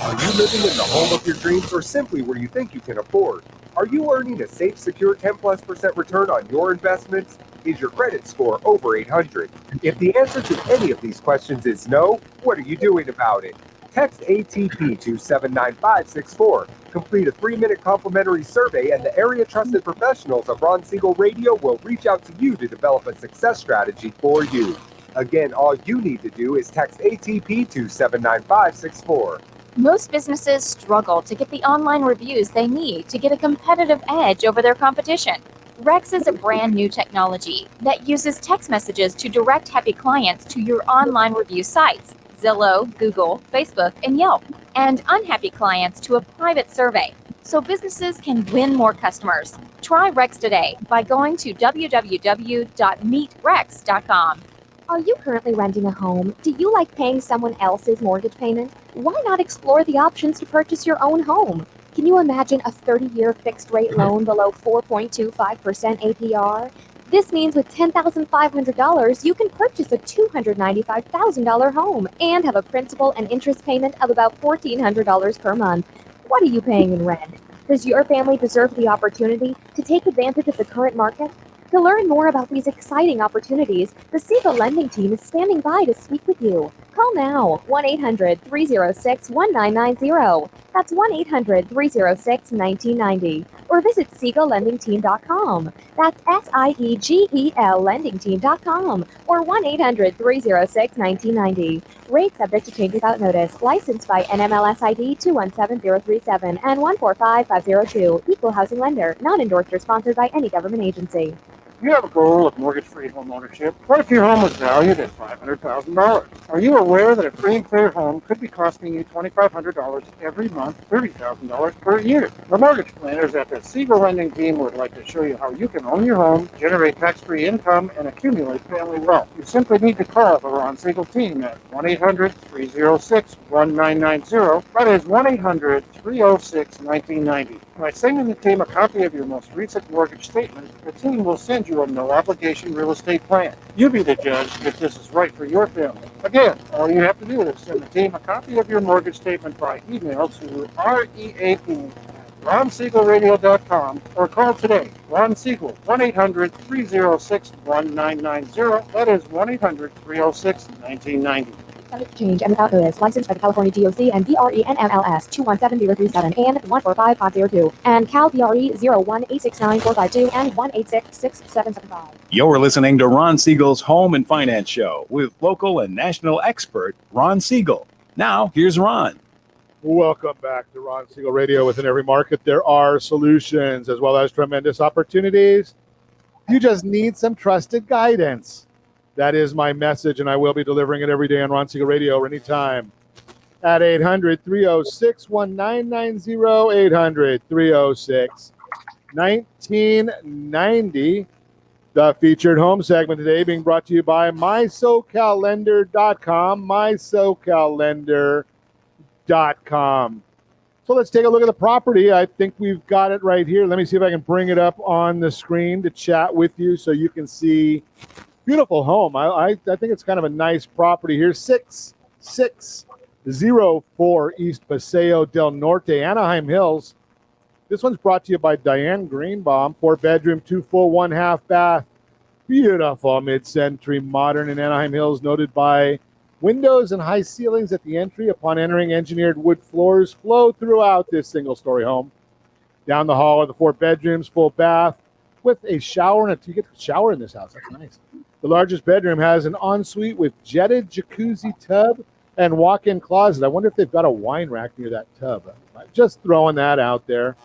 Are you living in the home of your dreams, or simply where you think you can afford? Are you earning a safe, secure 10+% return on your investments? Is your credit score over 800? If the answer to any of these questions is no, what are you doing about it? Text ATP to 79564. Complete a 3-minute complimentary survey, and the area trusted professionals of Ron Siegel Radio will reach out to you to develop a success strategy for you. Again, all you need to do is text ATP to 79564. Most businesses struggle to get the online reviews they need to get a competitive edge over their competition. Rex is a brand new technology that uses text messages to direct happy clients to your online review sites, Zillow, Google, Facebook, and Yelp, and unhappy clients to a private survey, so businesses can win more customers. Try Rex today by going to www.meetrex.com. Are you currently renting a home? Do you like paying someone else's mortgage payment? Why not explore the options to purchase your own home? Can you imagine a 30-year fixed-rate loan below 4.25% APR? This means with $10,500, you can purchase a $295,000 home and have a principal and interest payment of about $1,400 per month. What are you paying in rent? Does your family deserve the opportunity to take advantage of the current market? To learn more about these exciting opportunities, the Siegel Lending Team is standing by to speak with you. Call now, 1-800-306-1990. That's 1-800-306-1990. Or visit SiegelLendingTeam.com. That's SIEGEL LendingTeam.com. Or 1-800-306-1990. Rate subject to change without notice. Licensed by NMLS ID 217037 and 145502. Equal housing lender. Not endorsed or sponsored by any government agency. You have a goal of mortgage-free home ownership. What if your home was valued at $500,000? Are you aware that a free and clear home could be costing you $2,500 every month, $30,000 per year? The mortgage planners at the Siegel Lending Team would like to show you how you can own your home, generate tax-free income, and accumulate family wealth. You simply need to call the Ron Siegel team at 1-800-306-1990. That is 1-800-306-1990. By sending the team a copy of your most recent mortgage statement, the team will send you a no-obligation real estate plan. You be the judge if this is right for your family. Again, all you have to do is send the team a copy of your mortgage statement by email to REAP@RonSiegelRadio.com or call today. Ron Siegel, 1-800-306-1990. That is 1-800-306-1990. Subject to change and without notice. Licensed by the California DOC and BRENMLS 217037 and 145502 and Cal BRE 01869452 and 1866775. You're listening to Ron Siegel's Home and Finance Show with local and national expert Ron Siegel. Now, here's Ron. Welcome back to Ron Siegel Radio. Within every market, there are solutions as well as tremendous opportunities. You just need some trusted guidance. That is my message, and I will be delivering it every day on Ron Siegel Radio or anytime at 800-306-1990, 800-306-1990. The featured home segment today being brought to you by MySoCalLender.com, MySoCalLender.com. So let's take a look at the property. I think we've got it right here. Let me see if I can bring it up on the screen to chat with you so you can see. Beautiful home. I think it's kind of a nice property here. 6604 East Paseo del Norte, Anaheim Hills. This one's brought to you by Diane Greenbaum. 4-bedroom, 2 full, 1 half bath. Beautiful mid-century modern in Anaheim Hills, noted by windows and high ceilings at the entry. Upon entering, engineered wood floors flow throughout this single-story home. Down the hall are the 4 bedrooms, full bath with a shower, and you get a shower in this house. That's nice. The largest bedroom has an ensuite with jetted jacuzzi tub and walk-in closet. I wonder if they've got a wine rack near that tub. Just throwing that out there.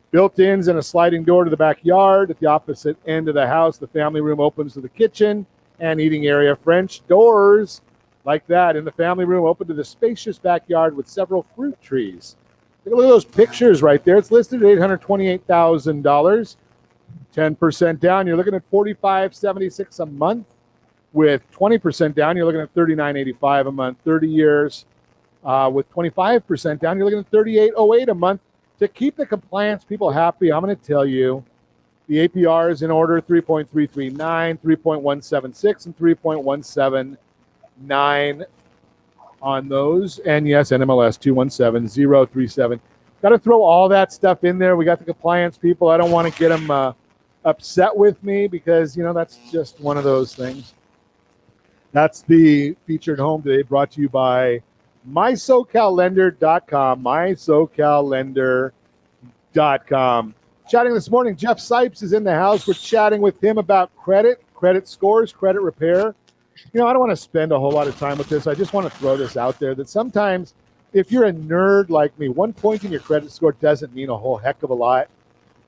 Built-ins and a sliding door to the backyard. At the opposite end of the house, the family room opens to the kitchen and eating area. French doors like that in the family room open to the spacious backyard with several fruit trees. Take a look at those pictures right there. It's listed at $828,000. 10% down, you're looking at $45.76 a month. With 20% down, you're looking at $39.85 a month. 30 years with 25% down, you're looking at $38.08 a month. To keep the compliance people happy, I'm going to tell you the APR is in order: 3.339, 3.176, and 3.179 on those. And yes, NMLS 217037. Got to throw all that stuff in there. We got the compliance people. I don't want to get them upset with me because, that's just one of those things. That's the featured home today, brought to you by MySoCalLender.com, MySoCalLender.com. Chatting this morning, Jeff Sipes is in the house. We're chatting with him about credit scores, credit repair. I don't want to spend a whole lot of time with this. I just want to throw this out there that sometimes if you're a nerd like me, 1 point in your credit score doesn't mean a whole heck of a lot.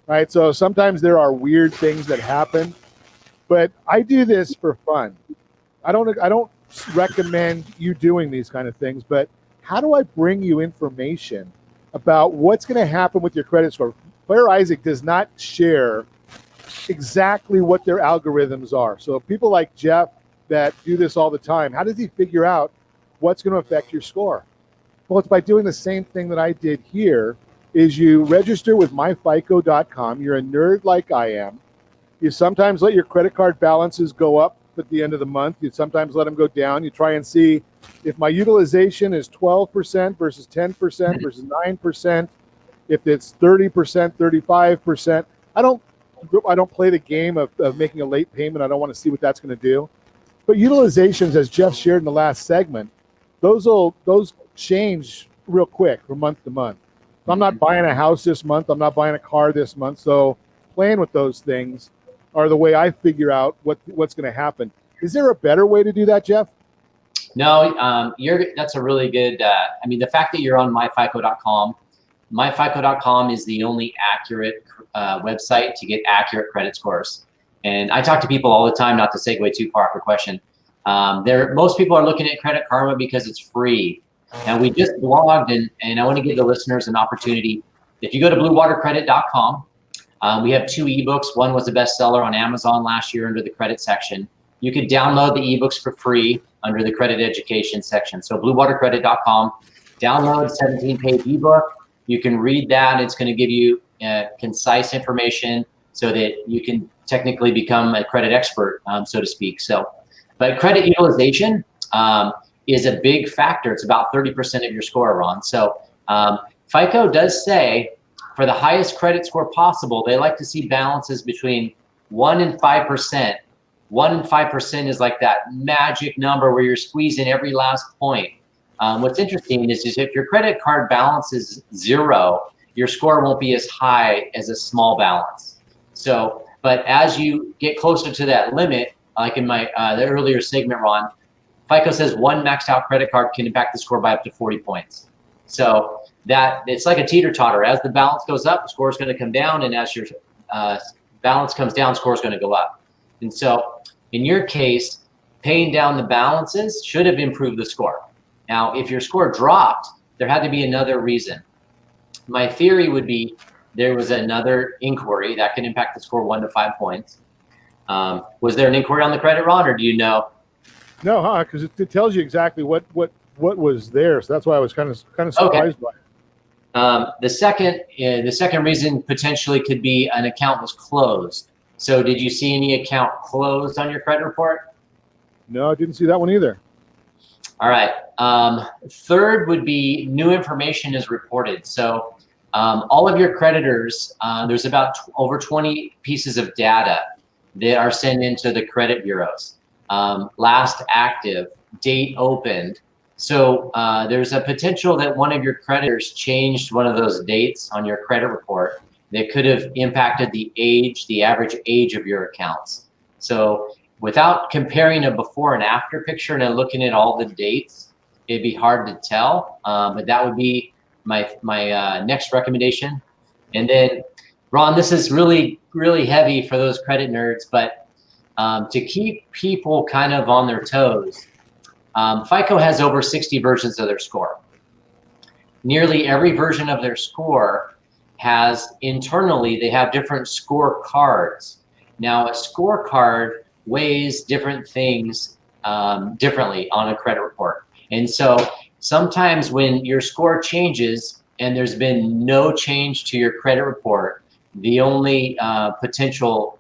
Right, so sometimes there are weird things that happen, but I do this for fun. I don't recommend you doing these kind of things, but how do I bring you information about what's going to happen with your credit score? Claire Isaac does not share exactly what their algorithms are. So people like Jeff that do this all the time, how does he figure out what's going to affect your score? Well, it's by doing the same thing that I did here. Is you register with myfico.com. You're a nerd like I am. You sometimes let your credit card balances go up at the end of the month. You sometimes let them go down. You try and see if my utilization is 12% versus 10% versus 9%, if it's 30%, 35%. I don't play the game of making a late payment. I don't want to see what that's going to do. But utilizations, as Jeff shared in the last segment, those change real quick from month to month. So I'm not buying a house this month. I'm not buying a car this month. So playing with those things are the way I figure out what's going to happen. Is there a better way to do that, Jeff? No, that's a really good. The fact that you're on myfico.com, myfico.com is the only accurate website to get accurate credit scores. And I talk to people all the time, not to segue too far off the question. Most people are looking at Credit Karma because it's free. Now, we just blogged, and I want to give the listeners an opportunity. If you go to bluewatercredit.com, we have 2 ebooks. One was a bestseller on Amazon last year under the credit section. You could download the ebooks for free under the credit education section. So bluewatercredit.com, download 17-page ebook. You can read that. It's going to give you concise information so that you can technically become a credit expert, so to speak. But credit utilization is a big factor. It's about 30% of your score, Ron. So FICO does say for the highest credit score possible, they like to see balances between 1 and 5%. 1 and 5% is like that magic number where you're squeezing every last point. What's interesting is if your credit card balance is 0, your score won't be as high as a small balance. So, but as you get closer to that limit, like in my the earlier segment, Ron, FICO says 1 maxed out credit card can impact the score by up to 40 points. So that it's like a teeter-totter. As the balance goes up, the score is going to come down, and as your balance comes down, score is going to go up. And so in your case, paying down the balances should have improved the score. Now, if your score dropped, there had to be another reason. My theory would be there was another inquiry that could impact the score 1 to 5 points. Was there an inquiry on the credit, Ron, or do you know? No, because it tells you exactly what was there. So that's why I was kind of surprised by it. The second reason potentially could be an account was closed. So did you see any account closed on your credit report? No, I didn't see that one either. All right. Third would be new information is reported. So all of your creditors, there's about over 20 pieces of data that are sent into the credit bureaus. Last active, date opened. So there's a potential that one of your creditors changed one of those dates on your credit report that could have impacted the average age of your accounts. So without comparing a before and after picture and then looking at all the dates, it'd be hard to tell. But that would be my next recommendation. And then, Ron, this is really, really heavy for those credit nerds, but to keep people kind of on their toes, FICO has over 60 versions of their score. Nearly every version of their score has internally, they have different score cards. Now, a scorecard weighs different things differently on a credit report. And so sometimes when your score changes and there's been no change to your credit report, the only potential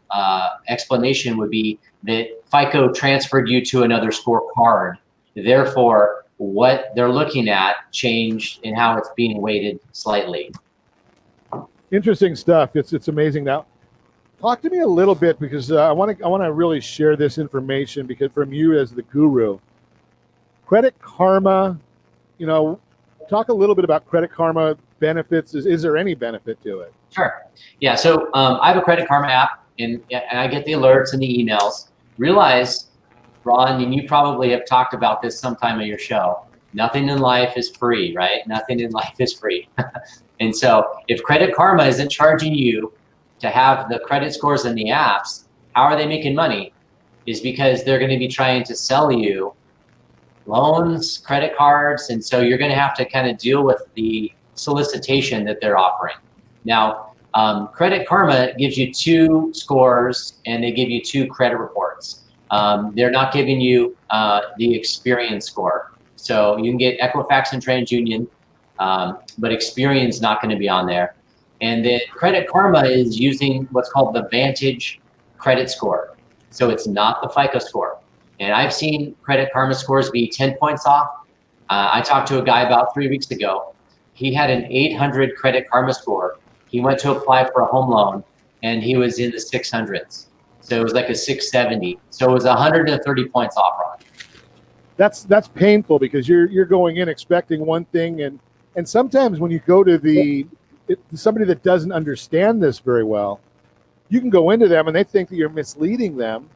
explanation would be that FICO transferred you to another scorecard. Therefore, what they're looking at changed in how it's being weighted slightly. Interesting stuff. It's amazing. Now, talk to me a little bit because I want to really share this information because from you as the guru, Credit Karma. Talk a little bit about Credit Karma benefits. Is there any benefit to it? Sure. Yeah. So I have a Credit Karma app, and I get the alerts and the emails. Realize, Ron, and you probably have talked about this sometime in your show. Nothing in life is free, right? Nothing in life is free. And so if Credit Karma isn't charging you to have the credit scores in the apps, how are they making money? Is because they're going to be trying to sell you loans, credit cards, and so you're going to have to kind of deal with the solicitation that they're offering. Now, Credit Karma gives you 2 scores and they give you 2 credit reports. They're not giving you the experience score. So you can get Equifax and TransUnion, but Experian's not going to be on there. And then Credit Karma is using what's called the Vantage credit score. So it's not the FICO score. And I've seen Credit Karma scores be 10 points off. I talked to a guy about 3 weeks ago. He had an 800 Credit Karma score. He went to apply for a home loan, and he was in the 600s. So it was like a 670. So it was 130 points off, Ron. That's painful because you're going in expecting one thing, and sometimes when you go to somebody that doesn't understand this very well, you can go into them and they think that you're misleading them,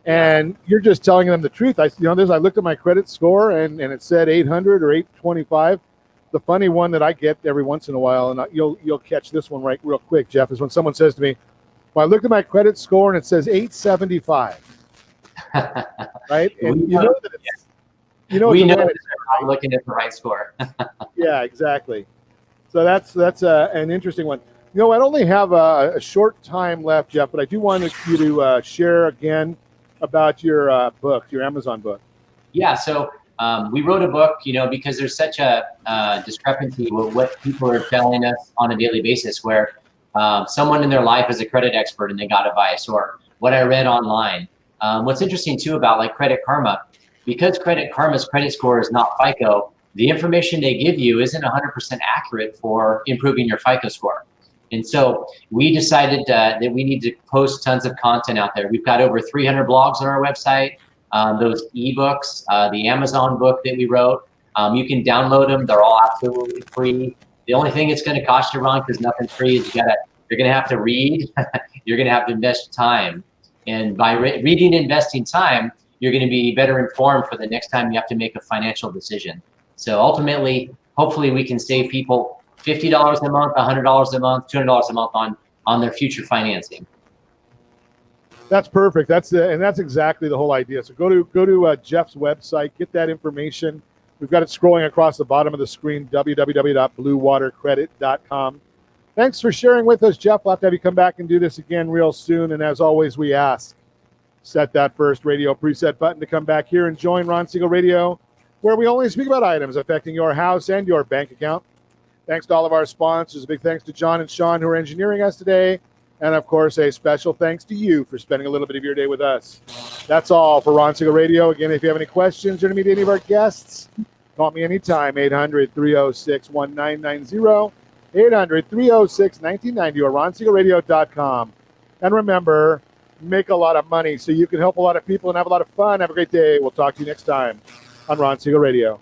and you're just telling them the truth. I looked at my credit score and it said 800 or 825. The funny one that I get every once in a while, and you'll catch this one right real quick, Jeff, is when someone says to me, Well, I looked at my credit score and it says 875. Right? And you know that it's, we it's know a that win. they're not looking at the right score. Yeah, exactly. So that's an interesting one. I only have a short time left, Jeff, but I do want you to share again about your book, your Amazon book. Yeah, so we wrote a book, because there's such a discrepancy with what people are telling us on a daily basis, where someone in their life is a credit expert and they got advice, or what I read online. What's interesting too about like Credit Karma, because Credit Karma's credit score is not FICO, the information they give you isn't 100% accurate for improving your FICO score. And so we decided that we need to post tons of content out there. We've got over 300 blogs on our website, those ebooks, the Amazon book that we wrote. You can download them. They're all absolutely free. The only thing it's going to cost you, Ron, because nothing's free, is you're going to have to read. You're going to have to invest time. And by reading and investing time, you're going to be better informed for the next time you have to make a financial decision. So ultimately, hopefully we can save people $50 a month, $100 a month, $200 a month on their future financing. That's perfect. That's exactly the whole idea. So go to Jeff's website, get that information. We've got it scrolling across the bottom of the screen, www.bluewatercredit.com. Thanks for sharing with us, Jeff. We'll have to have you come back and do this again real soon. And as always, we ask, set that first radio preset button to come back here and join Ron Siegel Radio, where we only speak about items affecting your house and your bank account. Thanks to all of our sponsors. A big thanks to John and Sean, who are engineering us today. And, of course, a special thanks to you for spending a little bit of your day with us. That's all for Ron Siegel Radio. Again, if you have any questions or to meet any of our guests, call me anytime, 800-306-1990, 800-306-1990, or ronsiegelradio.com. And remember, make a lot of money so you can help a lot of people and have a lot of fun. Have a great day. We'll talk to you next time on Ron Siegel Radio.